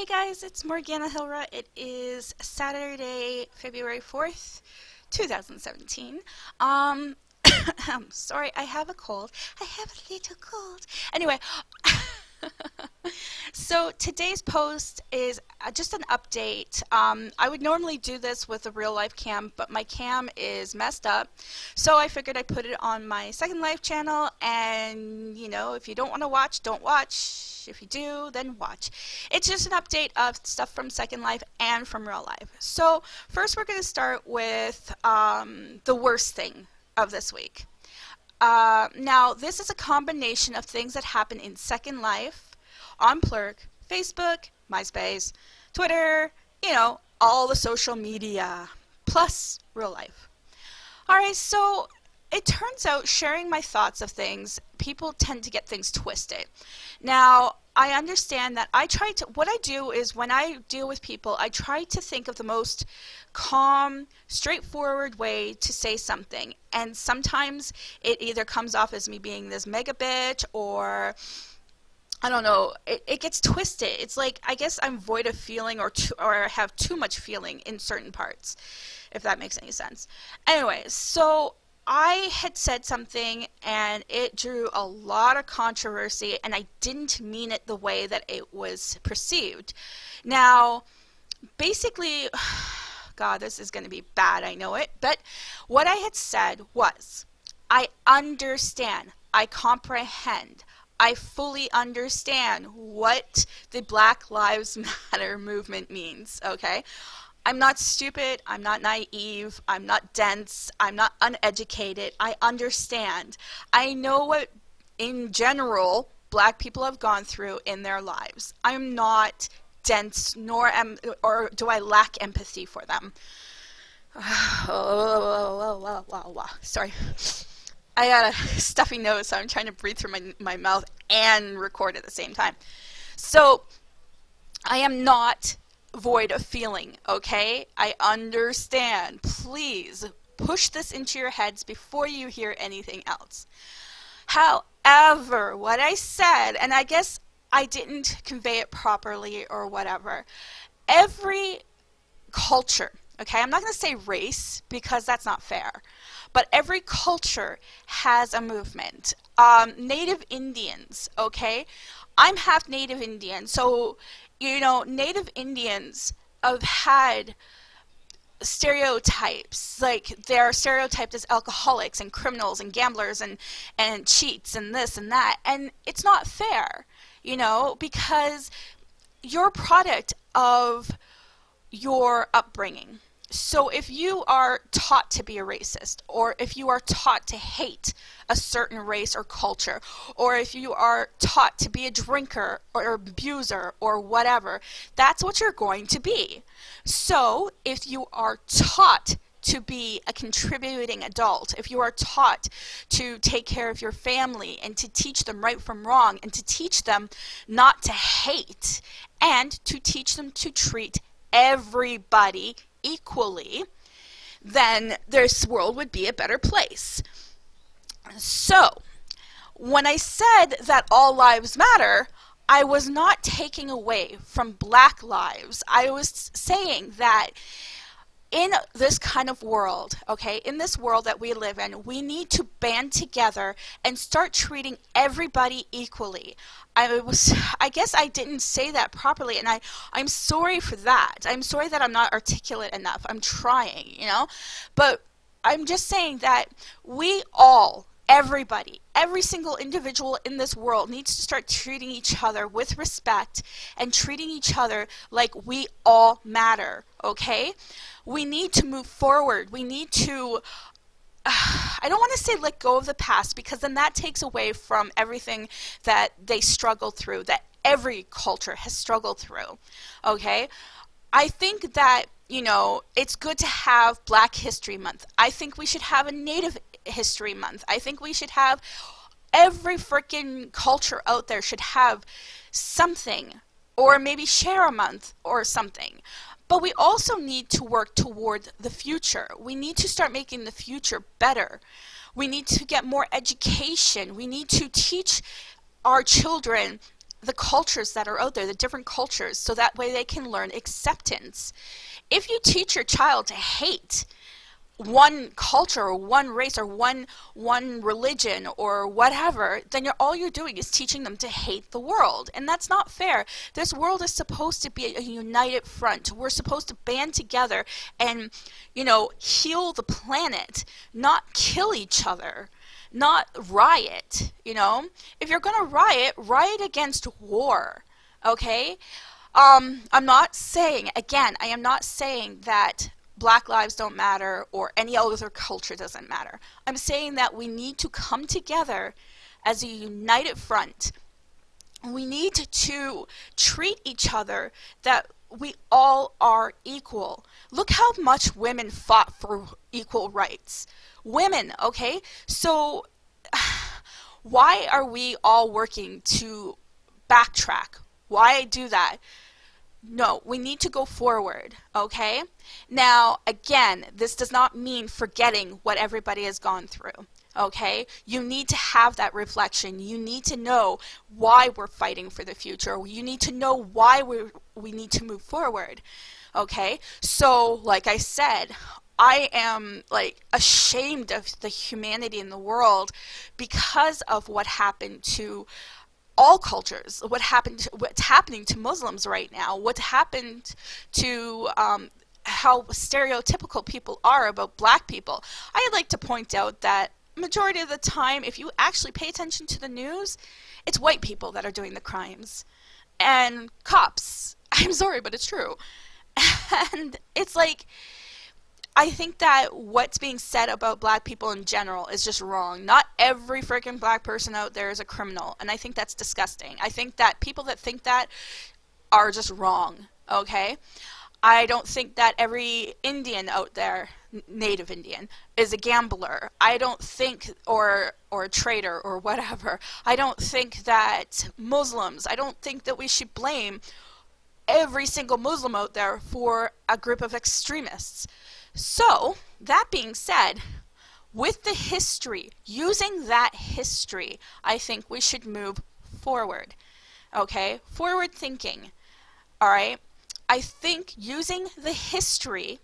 Hey guys, it's Morgana Hilra. It is Saturday, February 4th, 2017. I'm sorry, I have a cold. I have a little cold. Anyway, so today's post is just an update. I would normally do this with a real life cam, but my cam is messed up. So I figured I'd put it on my Second Life channel, and if you don't want to watch, don't watch. If you do, then watch. It's just an update of stuff from Second Life and from real life. So first we're going to start with the worst thing of this week. Now this is a combination of things that happen in Second Life, on Plurk, Facebook, MySpace, Twitter, all the social media, plus real life. Alright, so it turns out sharing my thoughts of things, people tend to get things twisted. Now, I understand that what I do is when I deal with people, I try to think of the most calm, straightforward way to say something. And sometimes it either comes off as me being this mega bitch, or I don't know, it gets twisted. It's like, I guess I'm void of feeling, or have too much feeling in certain parts, if that makes any sense. Anyway, so I had said something and it drew a lot of controversy, and I didn't mean it the way that it was perceived. Now, basically, God, this is going to be bad, I know it, but what I had said was, I understand, I comprehend, I fully understand what the Black Lives Matter movement means, okay? I'm not stupid, I'm not naive, I'm not dense, I'm not uneducated. I understand. I know what, in general, black people have gone through in their lives. I'm not dense, or do I lack empathy for them. Sorry. I got a stuffy nose, so I'm trying to breathe through my mouth and record at the same time. So, I am not void of feeling, okay? I understand. Please push this into your heads before you hear anything else. However, what I said, and I guess I didn't convey it properly or whatever, every culture, okay, I'm not going to say race because that's not fair, but every culture has a movement. Native Indians, okay? I'm half Native Indian, so Native Indians have had stereotypes, like they're stereotyped as alcoholics and criminals and gamblers and cheats and this and that, and it's not fair, because you're a product of your upbringing. So if you are taught to be a racist, or if you are taught to hate a certain race or culture, or if you are taught to be a drinker or abuser or whatever, that's what you're going to be. So if you are taught to be a contributing adult, if you are taught to take care of your family and to teach them right from wrong, and to teach them not to hate, and to teach them to treat everybody equally, then this world would be a better place. So, when I said that all lives matter, I was not taking away from black lives. I was saying that in this kind of world, okay, in this world that we live in, we need to band together and start treating everybody equally. I guess I didn't say that properly, and I'm sorry for that. I'm sorry that I'm not articulate enough. I'm trying, but I'm just saying that we all, everybody, every single individual in this world needs to start treating each other with respect and treating each other like we all matter, okay? We need to move forward. We need to, I don't want to say let go of the past, because then that takes away from everything that they struggled through, that every culture has struggled through, okay? I think that, it's good to have Black History Month. I think we should have a Native History Month. I think we should have, every freaking culture out there should have something, or maybe share a month or something. But we also need to work toward the future. We need to start making the future better. We need to get more education. We need to teach our children the cultures that are out there, the different cultures, so that way they can learn acceptance. If you teach your child to hate one culture or one race or one religion or whatever, then all you're doing is teaching them to hate the world, and that's not fair. This world is supposed to be a united front. We're supposed to band together and, heal the planet, not kill each other, not riot. If you're going to riot against war, okay? I'm not saying, again, I am not saying that Black lives don't matter or any other culture doesn't matter. I'm saying that we need to come together as a united front. We need to treat each other that we all are equal. Look how much women fought for equal rights. Women, okay? So why are we all working to backtrack? Why do that? No, we need to go forward, okay? Now, again, this does not mean forgetting what everybody has gone through, okay? You need to have that reflection. You need to know why we're fighting for the future. You need to know why we need to move forward, okay? So, like I said, I am ashamed of the humanity in the world because of what happened to all cultures, what's happening to Muslims right now, what happened to how stereotypical people are about black people. I'd like to point out that majority of the time, if you actually pay attention to the news, it's white people that are doing the crimes. And cops. I'm sorry, but it's true. And it's I think that what's being said about black people in general is just wrong. Not every freaking black person out there is a criminal, and I think that's disgusting. I think that people that think that are just wrong, okay? I don't think that every Indian out there, native Indian, is a gambler. I don't think, or a traitor or whatever. I don't think that Muslims, I don't think that we should blame every single Muslim out there for a group of extremists. So, that being said, with the history, using that history, I think we should move forward. Okay? Forward thinking. Alright? I think using the history,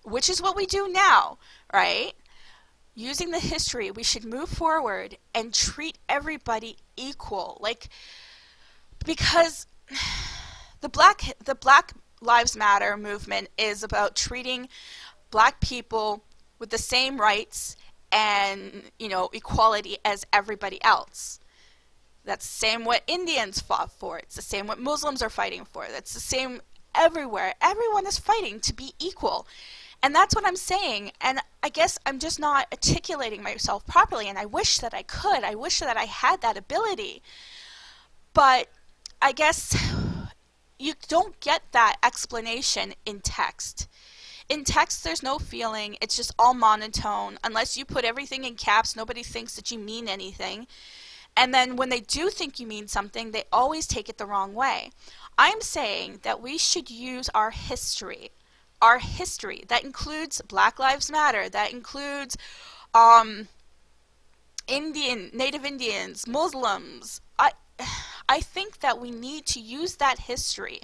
which is what we do now, right? Using the history, we should move forward and treat everybody equal. Because the Black Lives Matter movement is about treating black people with the same rights and, equality as everybody else. That's the same what Indians fought for. It's the same what Muslims are fighting for. That's the same everywhere. Everyone is fighting to be equal. And that's what I'm saying. And I guess I'm just not articulating myself properly, and I wish that I could. I wish that I had that ability. But I guess you don't get that explanation in text. In text, there's no feeling. It's just all monotone. Unless you put everything in caps, nobody thinks that you mean anything. And then when they do think you mean something, they always take it the wrong way. I'm saying that we should use our history. Our history. That includes Black Lives Matter. That includes Native Indians, Muslims. I think that we need to use that history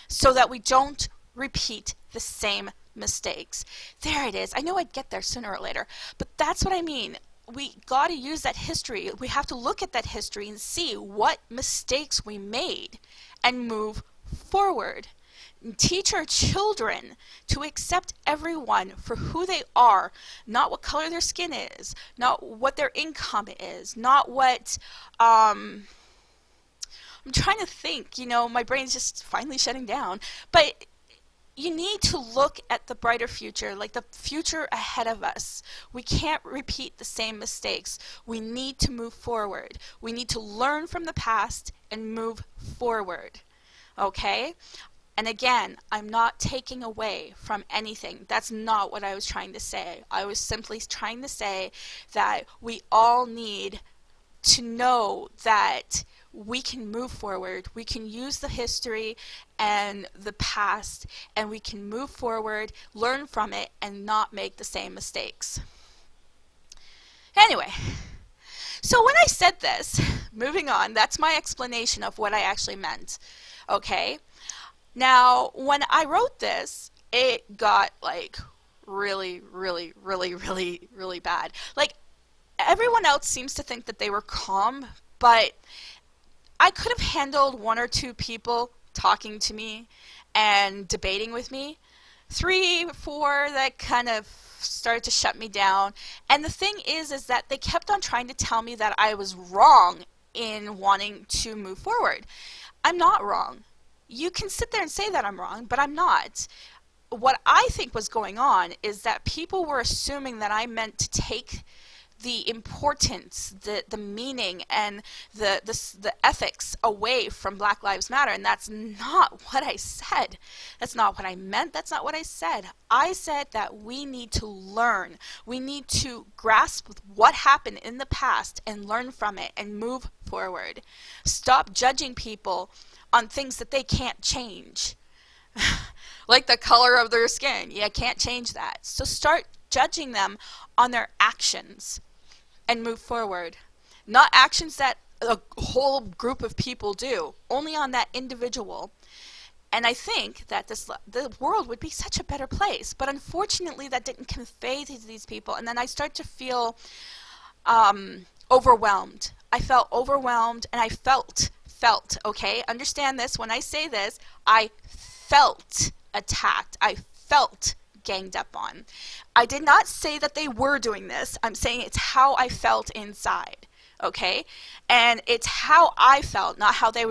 so that we don't repeat the same mistakes. There it is. I know I'd get there sooner or later, but that's what I mean. We got to use that history. We have to look at that history and see what mistakes we made and move forward. And teach our children to accept everyone for who they are, not what color their skin is, not what their income is, not what I'm trying to think, my brain's just finally shutting down. But you need to look at the brighter future, like the future ahead of us. We can't repeat the same mistakes. We need to move forward. We need to learn from the past and move forward. Okay? And again, I'm not taking away from anything. That's not what I was trying to say. I was simply trying to say that we all need to know that we can move forward. We can use the history and the past, and we can move forward, learn from it, and not make the same mistakes. Anyway, So when I said this, moving on, that's my explanation of what I actually meant. Okay? Now, when I wrote this, it got like really, really, really, really, really bad. Like, everyone else seems to think that they were calm, but I could have handled one or two people talking to me and debating with me. 3, 4 that kind of started to shut me down. And the thing is that they kept on trying to tell me that I was wrong in wanting to move forward. I'm not wrong. You can sit there and say that I'm wrong, but I'm not. What I think was going on is that people were assuming that I meant to take the importance, the meaning, and the ethics away from Black Lives Matter, and that's not what I said. That's not what I meant. That's not what I said. I said that we need to learn. We need to grasp what happened in the past and learn from it and move forward. Stop judging people on things that they can't change. Like the color of their skin. Yeah, can't change that. So start judging them on their actions and move forward. Not actions that a whole group of people do, only on that individual. And I think that the world would be such a better place. But unfortunately, that didn't convey to these people. And then I start to feel overwhelmed. I felt overwhelmed, and I felt, okay? Understand this. When I say this, I felt attacked. I felt ganged up on. I did not say that they were doing this. I'm saying it's how I felt inside, okay? And it's how I felt, not how they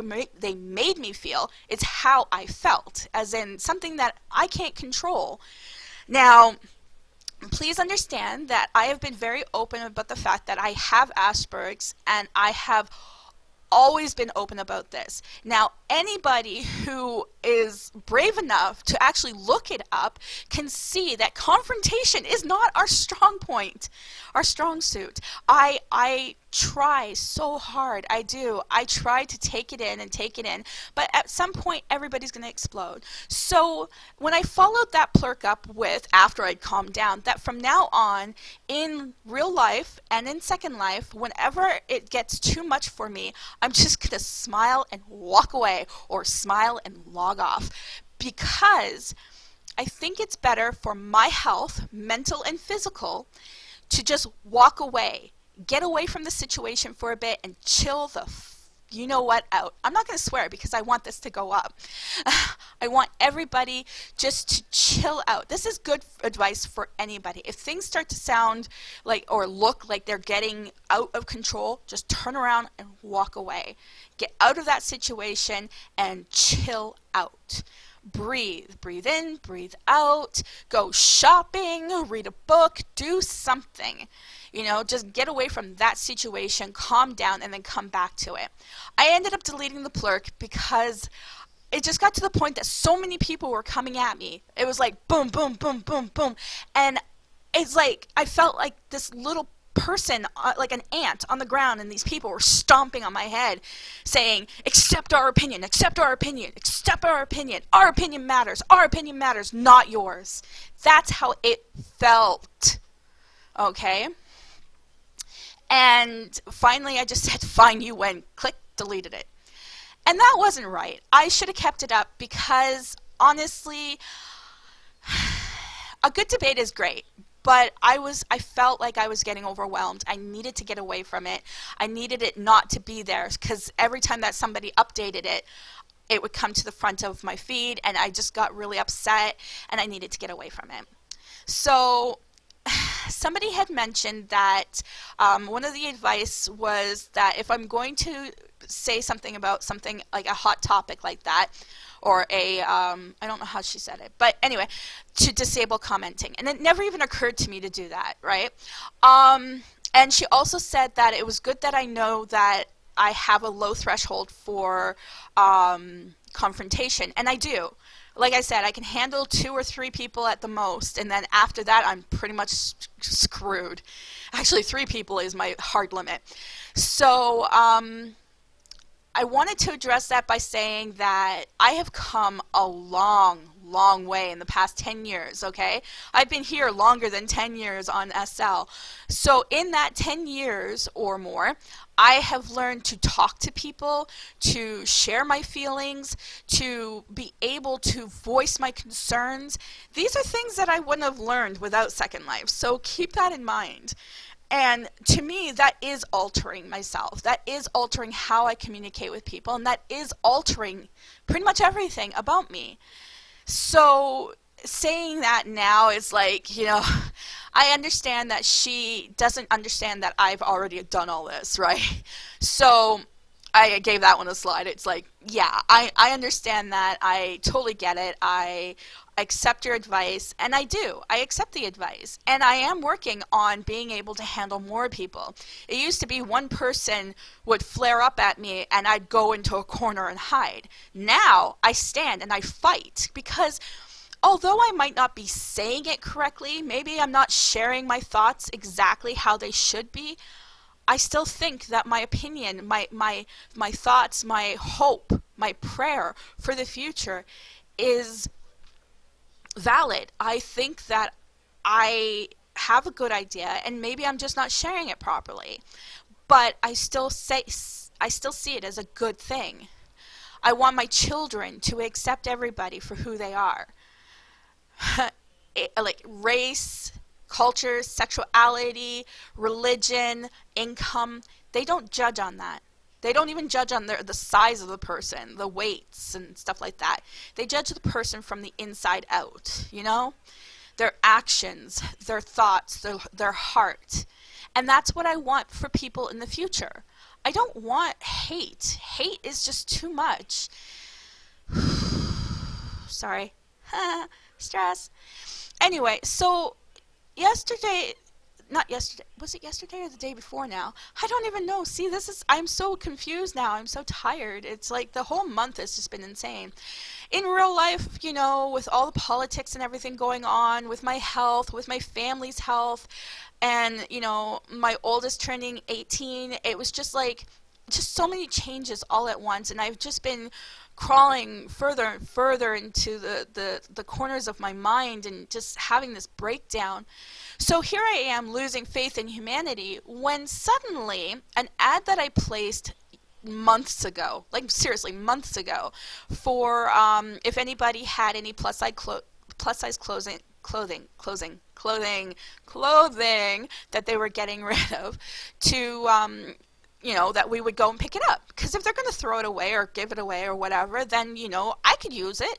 made me feel. It's how I felt, as in something that I can't control. Now, please understand that I have been very open about the fact that I have Asperger's, and I have always been open about this. Now, anybody who is brave enough to actually look it up can see that confrontation is not our strong point, our strong suit. I try so hard. I do. I try to take it in, but at some point everybody's going to explode. So when I followed that plurk up with, after I'd calmed down, that from now on, in real life and in second life, whenever it gets too much for me, I'm just going to smile and walk away, or smile and log off, because I think it's better for my health, mental and physical, to just walk away. Get away from the situation for a bit and chill the you know what out. I'm not going to swear because I want this to go up. I want everybody just to chill out. This is good advice for anybody. If things start to sound like or look like they're getting out of control, just turn around and walk away. Get out of that situation and chill out. Breathe. Breathe in, breathe out. Go shopping, read a book, do something. You know, just get away from that situation, calm down, and then come back to it. I ended up deleting the plurk because it just got to the point that so many people were coming at me. It was like boom, boom, boom, boom, boom. And it's like I felt like this little person, like an ant on the ground, and these people were stomping on my head saying, accept our opinion, accept our opinion, accept our opinion matters, our opinion matters, not yours. That's how it felt. Okay? And finally I just said, fine, you win. Click, deleted it. And that wasn't right. I should have kept it up because, honestly, a good debate is great. But I felt like I was getting overwhelmed. I needed to get away from it. I needed it not to be there, because every time that somebody updated it, it would come to the front of my feed, and I just got really upset, and I needed to get away from it. So somebody had mentioned that one of the advice was that if I'm going to say something about something like a hot topic like that, or a, I don't know how she said it, but anyway, to disable commenting. And it never even occurred to me to do that, right? And she also said that it was good that I know that I have a low threshold for confrontation, and I do. Like I said, I can handle 2 or 3 people at the most, and then after that, I'm pretty much screwed. Actually, 3 people is my hard limit. So, I wanted to address that by saying that I have come a long, long way in the past 10 years, okay? I've been here longer than 10 years on SL. So in that 10 years or more, I have learned to talk to people, to share my feelings, to be able to voice my concerns. These are things that I wouldn't have learned without Second Life, so keep that in mind. And to me, that is altering myself. That is altering how I communicate with people, and that is altering pretty much everything about me. So saying that now is like, I understand that she doesn't understand that I've already done all this, right? So I gave that one a slide. It's like, yeah, I understand that. I totally get it. I accept your advice, and I do. I accept the advice, and I am working on being able to handle more people. It used to be one person would flare up at me, and I'd go into a corner and hide. Now I stand and I fight, because although I might not be saying it correctly, maybe I'm not sharing my thoughts exactly how they should be, I still think that my opinion, my thoughts, my hope, my prayer for the future is valid. I think that I have a good idea, and maybe I'm just not sharing it properly. But I still see it as a good thing. I want my children to accept everybody for who they are. Like race, culture, sexuality, religion, income, they don't judge on that. They don't even judge on the size of the person, the weights and stuff like that. They judge the person from the inside out, Their actions, their thoughts, their heart. And that's what I want for people in the future. I don't want hate. Hate is just too much. Sorry. Stress. Anyway, so was it yesterday or the day before now? I don't even know. See, I'm so confused now. I'm so tired. It's like the whole month has just been insane. In real life, with all the politics and everything going on, with my health, with my family's health, and, my oldest turning 18, it was just so many changes all at once, and I've just been crawling further and further into the corners of my mind and just having this breakdown. So here I am losing faith in humanity when suddenly an ad that I placed months ago, like seriously months ago, for if anybody had any plus size clothing that they were getting rid of, to that we would go and pick it up. Because if they're going to throw it away or give it away or whatever, then, I could use it.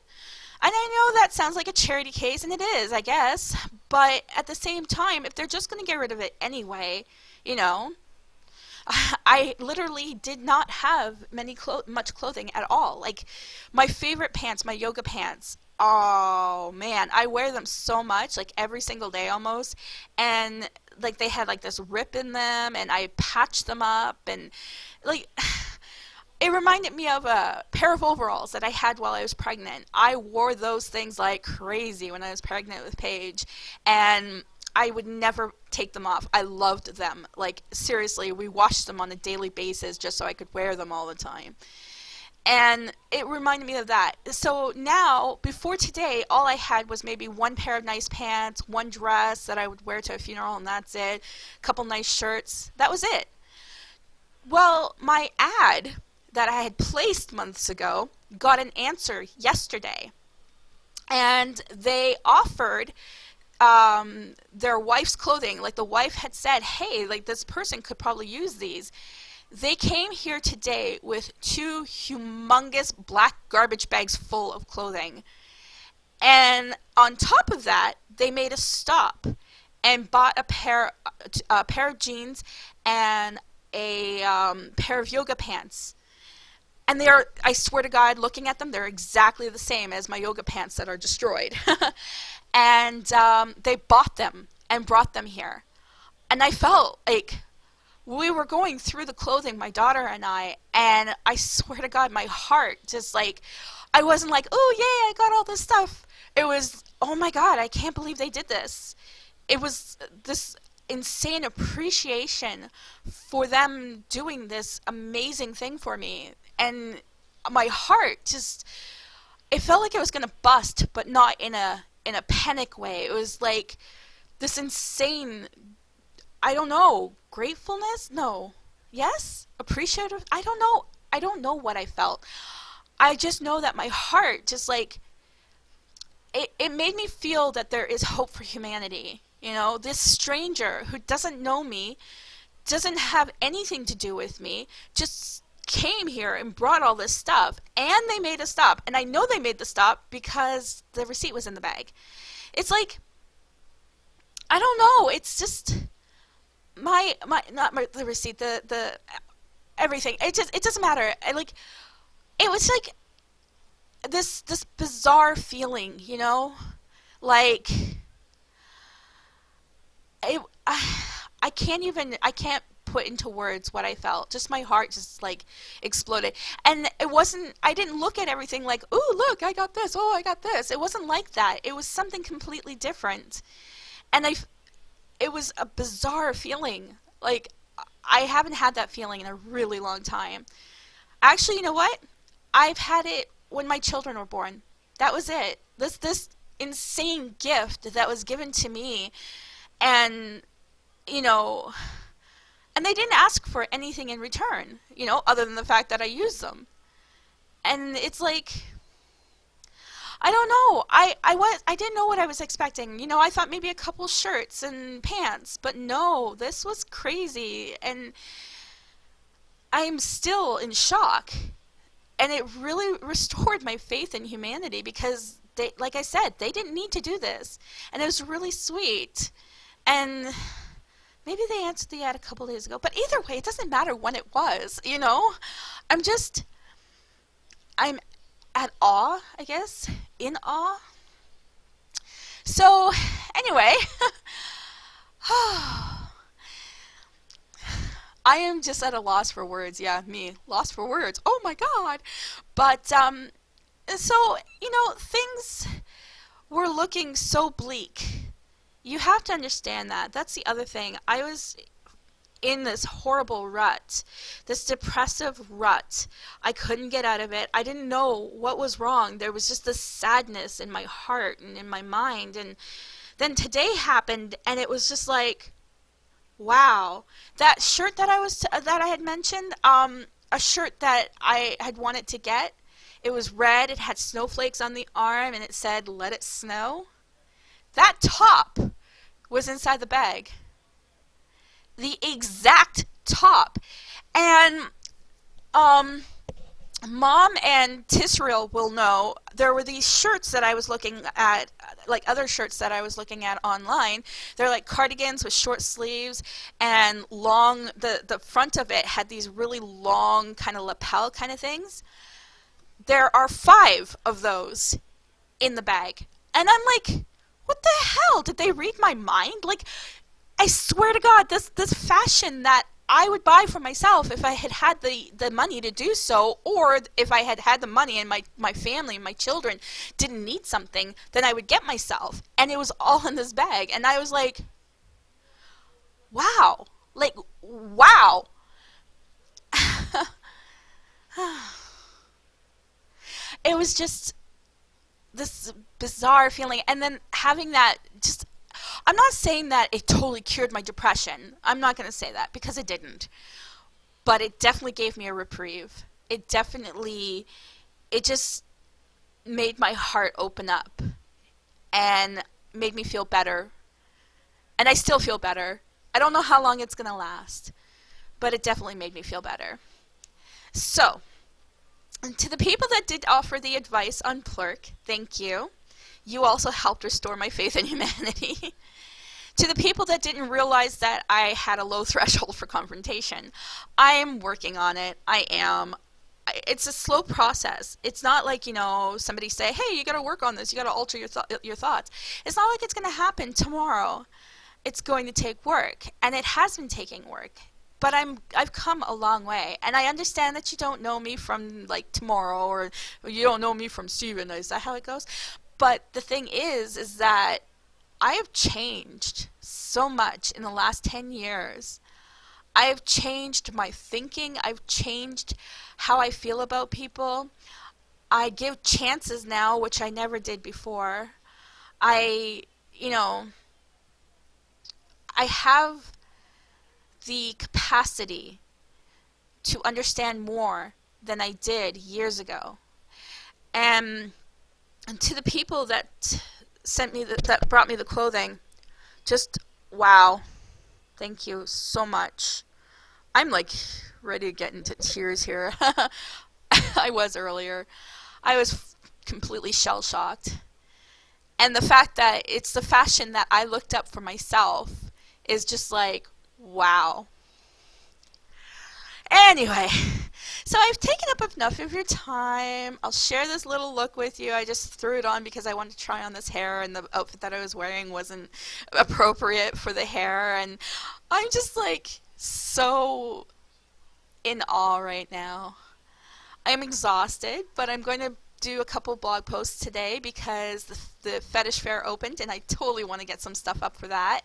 And I know that sounds like a charity case, and it is, I guess. But at the same time, if they're just going to get rid of it anyway, I literally did not have much clothing at all. Like, my favorite pants, my yoga pants, oh man, I wear them so much, like every single day almost, and like they had like this rip in them, and I patched them up, and like it reminded me of a pair of overalls that I had while I was pregnant. I wore those things like crazy when I was pregnant with Paige, and I would never take them off. I loved them. Like, seriously, we washed them on a daily basis just so I could wear them all the time. And it reminded me of that. So now, before today, all I had was maybe one pair of nice pants, one dress that I would wear to a funeral, and that's it. A couple nice shirts. That was it. Well, my ad that I had placed months ago got an answer yesterday. And they offered their wife's clothing. Like, the wife had said, hey, like, this person could probably use these. They came here today with 2 humongous black garbage bags full of clothing. And on top of that, they made a stop and bought a pair of jeans and a pair of yoga pants. And they are, I swear to God, looking at them, they're exactly the same as my yoga pants that are destroyed. And they bought them and brought them here. And I felt like we were going through the clothing, my daughter and I swear to God, my heart just like, I wasn't like, oh yay, I got all this stuff. It was, oh my God, I can't believe they did this. It was this insane appreciation for them doing this amazing thing for me. And my heart just, it felt like it was gonna bust, but not in a panic way. It was like this insane, I don't know, gratefulness? No. Yes? Appreciative? I don't know. I don't know what I felt. I just know that my heart just like it made me feel that there is hope for humanity. You know, this stranger who doesn't know me, doesn't have anything to do with me, just came here and brought all this stuff, and they made a stop. And I know they made the stop because the receipt was in the bag. It's like, I don't know, it's just my not my, the receipt, the everything. It doesn't matter. It was like this bizarre feeling, you know? Like it I can't put into words what I felt. Just my heart just like exploded. And it wasn't, I didn't look at everything like, "Ooh, look, I got this. Oh, I got this." It wasn't like that. It was something completely different. And it was a bizarre feeling. Like I haven't had that feeling in a really long time. Actually, you know what? I've had it when my children were born. That was it. This insane gift that was given to me, and you know, and they didn't ask for anything in return, you know, other than the fact that I used them. And it's like, I don't know. I didn't know what I was expecting. You know, I thought maybe a couple shirts and pants, but no, this was crazy, and I'm still in shock. And it really restored my faith in humanity because they, like I said, they didn't need to do this. And it was really sweet. And maybe they answered the ad a couple days ago, but either way, it doesn't matter when it was, you know? I'm just, I'm at awe, I guess, in awe. So, anyway, I am just at a loss for words. Yeah, me, lost for words. Oh my God. But, so, you know, things were looking so bleak. You have to understand that. That's the other thing. I was in this horrible rut, this depressive rut. I couldn't get out of it. I didn't know what was wrong. There was just this sadness in my heart and in my mind. And then today happened, and it was just like, wow. That shirt that that I had mentioned, a shirt that I had wanted to get. It was red. It had snowflakes on the arm, and it said, "Let it snow." That top was inside the bag. The exact top. And Mom and Tisrael will know there were these shirts that I was looking at, like other shirts that I was looking at online. They're like cardigans with short sleeves and long, the front of it had these really long kind of lapel kind of things. There are 5 of those in the bag. And I'm like, what the hell? Did they read my mind? Like, I swear to God, this fashion that I would buy for myself if I had had the money to do so, or if I had had the money and my family and my children didn't need something, then I would get myself. And it was all in this bag. And I was like, wow. Like, wow. It was just this bizarre feeling. And then having that just, I'm not saying that it totally cured my depression. I'm not going to say that because it didn't. But it definitely gave me a reprieve. It just made my heart open up and made me feel better. And I still feel better. I don't know how long it's going to last, but it definitely made me feel better. So, to the people that did offer the advice on Plurk, thank you. You also helped restore my faith in humanity. To the people that didn't realize that I had a low threshold for confrontation, I am working on it. I am. It's a slow process. It's not like, you know, somebody say, hey, you got to work on this. You got to alter your thoughts. It's not like it's going to happen tomorrow. It's going to take work, and it has been taking work. But I've come a long way, and I understand that you don't know me from like tomorrow, or you don't know me from Steven. Is that how it goes? But the thing is that I have changed so much in the last 10 years. I have changed my thinking. I've changed how I feel about people. I give chances now, which I never did before. I, you know, I have the capacity to understand more than I did years ago. And, and to the people that sent me that brought me the clothing, just wow. Thank you so much. I'm like ready to get into tears here. I was earlier. I was completely shell shocked. And the fact that it's the fashion that I looked up for myself is just like, wow. Anyway, so I've taken up enough of your time. I'll share this little look with you. I just threw it on because I wanted to try on this hair, and the outfit that I was wearing wasn't appropriate for the hair. And I'm just like so in awe right now. I'm exhausted, but I'm going to do a couple blog posts today because the fetish fair opened, and I totally want to get some stuff up for that.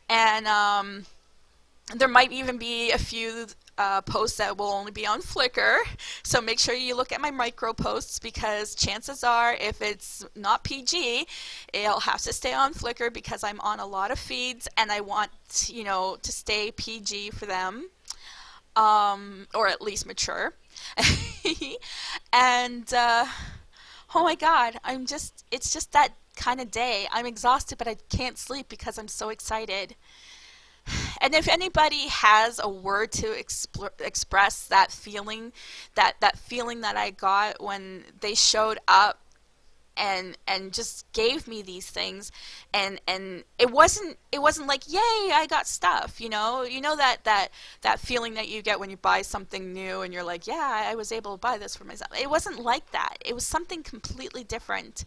And there might even be a few posts that will only be on Flickr, so make sure you look at my micro posts, because chances are if it's not PG, it'll have to stay on Flickr because I'm on a lot of feeds and I want, you know, to stay PG for them, or at least mature. And oh my god, it's just that kind of day. I'm exhausted, but I can't sleep because I'm so excited. And if anybody has a word to express that feeling, that feeling that I got when they showed up and just gave me these things, and it wasn't like, yay, I got stuff, you know that feeling that you get when you buy something new and you're like, yeah, I was able to buy this for myself. It wasn't like that. It was something completely different.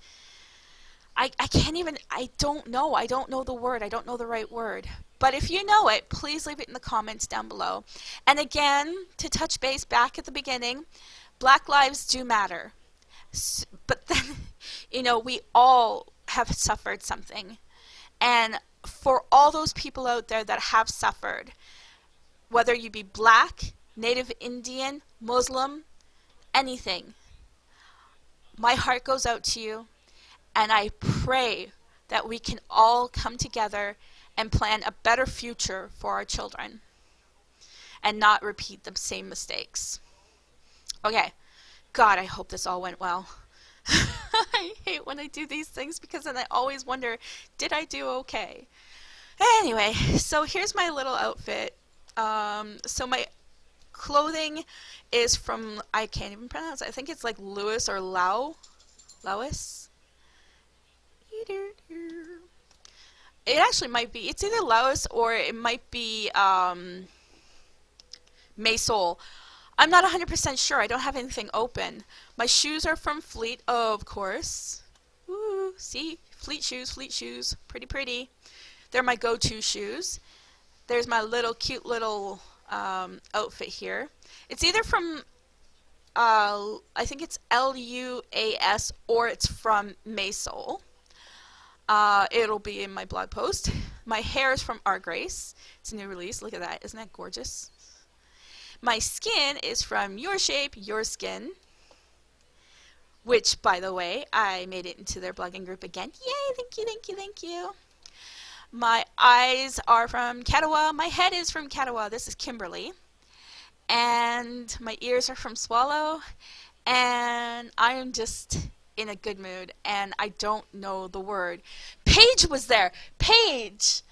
I can't even, I don't know the word. I don't know the right word. But if you know it, please leave it in the comments down below. And again, to touch base back at the beginning, Black lives do matter. But then, you know, we all have suffered something. And for all those people out there that have suffered, whether you be Black, Native Indian, Muslim, anything, my heart goes out to you. And I pray that we can all come together and plan a better future for our children and not repeat the same mistakes. Okay, God, I hope this all went well. I hate when I do these things because then I always wonder, did I do okay? Anyway, so here's my little outfit. So my clothing is from, I can't even pronounce it. I think it's like Lewis or Lois. It actually might be. It's either Laos or it might be Maysole. I'm not 100% sure. I don't have anything open. My shoes are from Fleet, of course. Ooh, see? Fleet shoes. Pretty, pretty. They're my go-to shoes. There's my little cute little outfit here. It's either from, I think it's LUAS, or it's from Maysole. It'll be in my blog post. My hair is from Our Grace. It's a new release. Look at that. Isn't that gorgeous? My skin is from Your Shape, Your Skin, which, by the way, I made it into their blogging group again. Yay! Thank you, thank you, thank you. My eyes are from Katawa. My head is from Katawa. This is Kimberly. And my ears are from Swallow. And I am just in a good mood, and I don't know the word. Paige was there. Paige,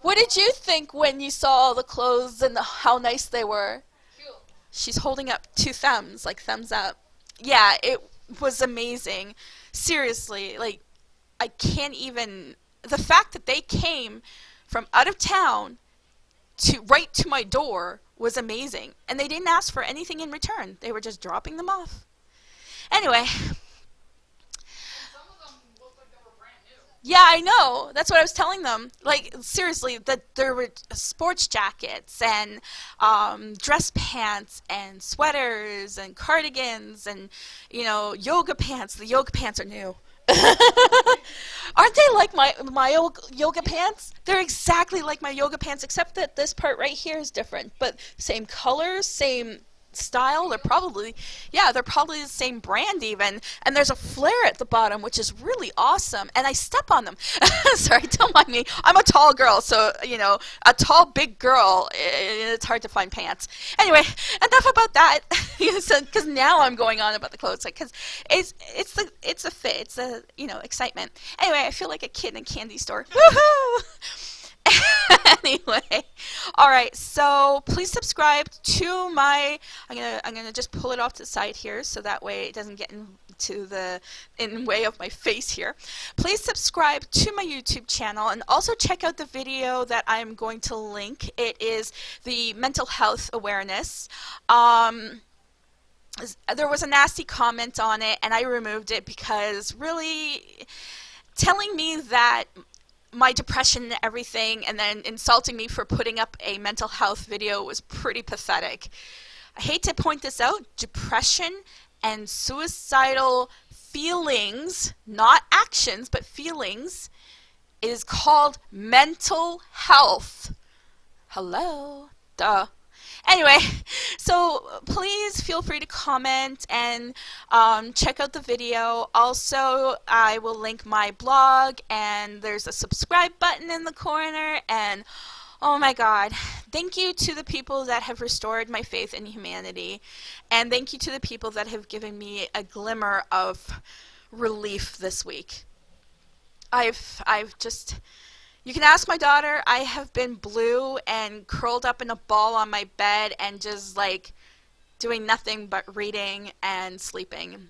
what did you think when you saw all the clothes and how nice they were? Cute. She's holding up two thumbs, like thumbs up. Yeah, it was amazing. Seriously, like, I can't even, the fact that they came from out of town to right to my door was amazing, and they didn't ask for anything in return. They were just dropping them off. Anyway, yeah, I know. That's what I was telling them. Like, seriously, that there were sports jackets and dress pants and sweaters and cardigans and, you know, yoga pants. The yoga pants are new. Aren't they like my yoga pants? They're exactly like my yoga pants, except that this part right here is different. But same colors, same style. They're probably, yeah, they're probably the same brand even. And there's a flare at the bottom, which is really awesome. And I step on them. Sorry, don't mind me. I'm a tall girl, so, you know, a tall, big girl, it's hard to find pants. Anyway, enough about that. Because now I'm going on about the clothes, because it's a fit, it's a, you know, excitement. Anyway, I feel like a kid in a candy store. Woohoo! Anyway, all right, so please subscribe to my, I'm gonna just pull it off to the side here so that way it doesn't get in way of my face here. Please subscribe to my YouTube channel, and also check out the video that I'm going to link. It is the mental health awareness. There was a nasty comment on it, and I removed it because really telling me that my depression and everything, and then insulting me for putting up a mental health video was pretty pathetic. I hate to point this out, depression and suicidal feelings, not actions, but feelings, is called mental health. Hello? Duh. Anyway, so please feel free to comment and check out the video. Also, I will link my blog, and there's a subscribe button in the corner. And oh my God, thank you to the people that have restored my faith in humanity, and thank you to the people that have given me a glimmer of relief this week. You can ask my daughter, I have been blue and curled up in a ball on my bed and just like doing nothing but reading and sleeping.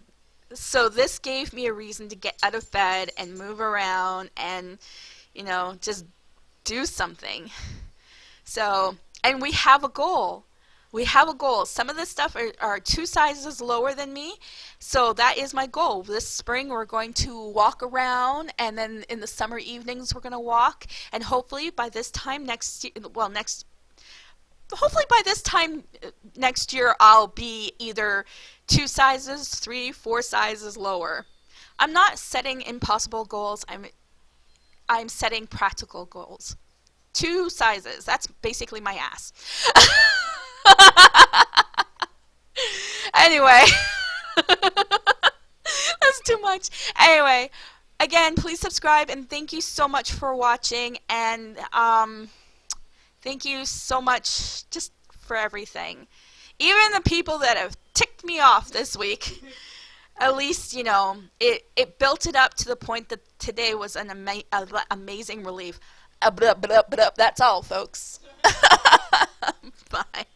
So this gave me a reason to get out of bed and move around and, you know, just do something. So, and we have a goal. We have a goal. Some of this stuff are 2 sizes lower than me, so that is my goal. This spring we're going to walk around, and then in the summer evenings we're going to walk, and hopefully by this time next year I'll be either 2 sizes, 3, 4 sizes lower. I'm not setting impossible goals. I'm setting practical goals. 2 sizes. That's basically my ass. Anyway, that's too much. Anyway, again, please subscribe, and thank you so much for watching, and thank you so much just for everything. Even the people that have ticked me off this week, at least, you know, it built it up to the point that today was an amazing relief. That's all, folks. Bye.